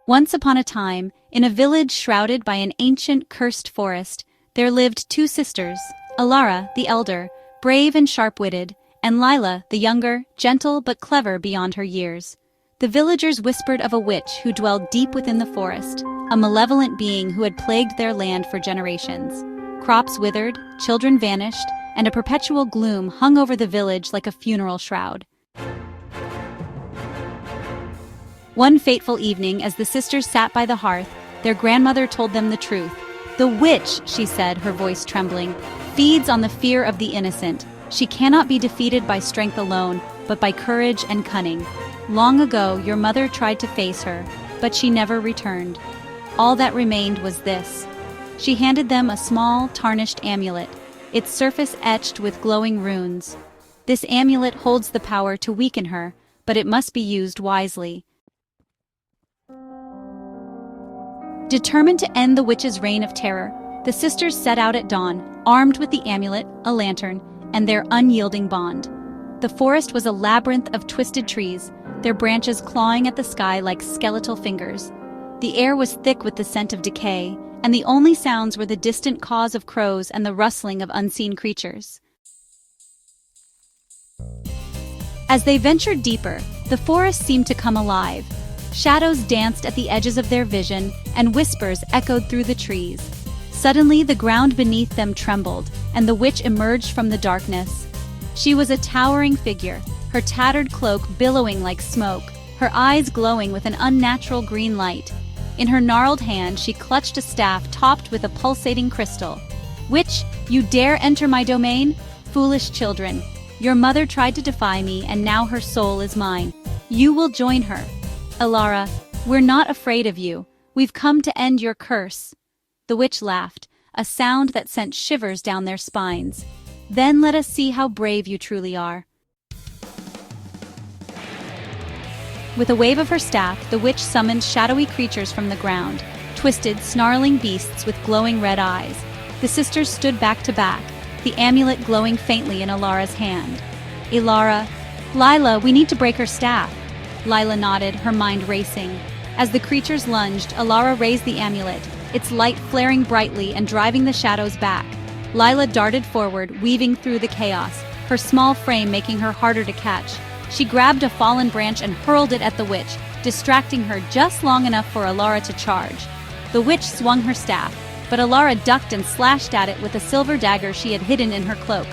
Once upon a time, in a village shrouded by an ancient, cursed forest, there lived two sisters, Elara, the elder, brave and sharp-witted, and Lila, the younger, gentle but clever beyond her years. The villagers whispered of a witch who dwelled deep within the forest, a malevolent being who had plagued their land for generations. Crops withered, children vanished, and a perpetual gloom hung over the village like a funeral shroud. One fateful evening, as the sisters sat by the hearth, their grandmother told them the truth. "The witch," she said, her voice trembling, "feeds on the fear of the innocent. She cannot be defeated by strength alone, but by courage and cunning. Long ago, your mother tried to face her, but she never returned. All that remained was this." She handed them a small, tarnished amulet, its surface etched with glowing runes. "This amulet holds the power to weaken her, but it must be used wisely." Determined to end the witch's reign of terror, the sisters set out at dawn, armed with the amulet, a lantern, and their unyielding bond. The forest was a labyrinth of twisted trees, their branches clawing at the sky like skeletal fingers. The air was thick with the scent of decay, and the only sounds were the distant caws of crows and the rustling of unseen creatures. As they ventured deeper, the forest seemed to come alive. Shadows danced at the edges of their vision, and whispers echoed through the trees. Suddenly, the ground beneath them trembled, and the witch emerged from the darkness. She was a towering figure, her tattered cloak billowing like smoke, her eyes glowing with an unnatural green light. In her gnarled hand, she clutched a staff topped with a pulsating crystal. "Witch, you dare enter my domain? Foolish children. Your mother tried to defy me, and now her soul is mine. You will join her. Elara, we're not afraid of you. We've come to end your curse." The witch laughed, a sound that sent shivers down their spines. "Then let us see how brave you truly are." With a wave of her staff, the witch summoned shadowy creatures from the ground, twisted, snarling beasts with glowing red eyes. The sisters stood back to back, the amulet glowing faintly in Elara's hand. Lila, we need to break her staff." Lila nodded, her mind racing. As the creatures lunged, Elara raised the amulet, its light flaring brightly and driving the shadows back. Lila darted forward, weaving through the chaos, her small frame making her harder to catch. She grabbed a fallen branch and hurled it at the witch, distracting her just long enough for Elara to charge. The witch swung her staff, but Elara ducked and slashed at it with a silver dagger she had hidden in her cloak.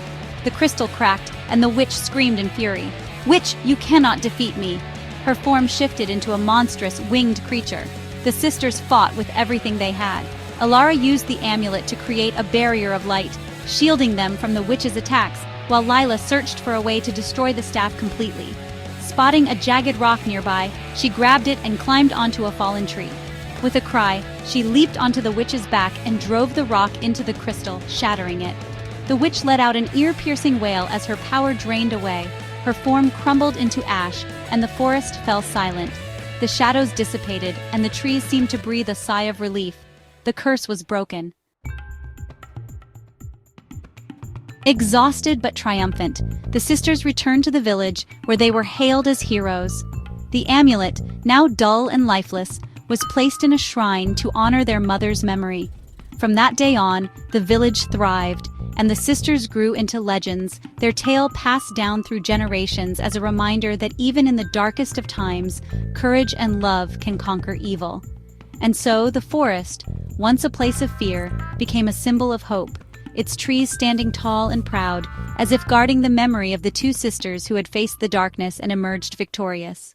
The crystal cracked, and the witch screamed in fury. "Witch, you cannot defeat me!" Her form shifted into a monstrous, winged creature. The sisters fought with everything they had. Elara used the amulet to create a barrier of light, shielding them from the witch's attacks, while Lila searched for a way to destroy the staff completely. Spotting a jagged rock nearby, she grabbed it and climbed onto a fallen tree. With a cry, she leaped onto the witch's back and drove the rock into the crystal, shattering it. The witch let out an ear-piercing wail as her power drained away. Her form crumbled into ash, and the forest fell silent. The shadows dissipated, and the trees seemed to breathe a sigh of relief. The curse was broken. Exhausted but triumphant, the sisters returned to the village, where they were hailed as heroes. The amulet, now dull and lifeless, was placed in a shrine to honor their mother's memory. From that day on, the village thrived, and the sisters grew into legends, their tale passed down through generations as a reminder that even in the darkest of times, courage and love can conquer evil. And so, the forest, once a place of fear, became a symbol of hope, its trees standing tall and proud, as if guarding the memory of the two sisters who had faced the darkness and emerged victorious.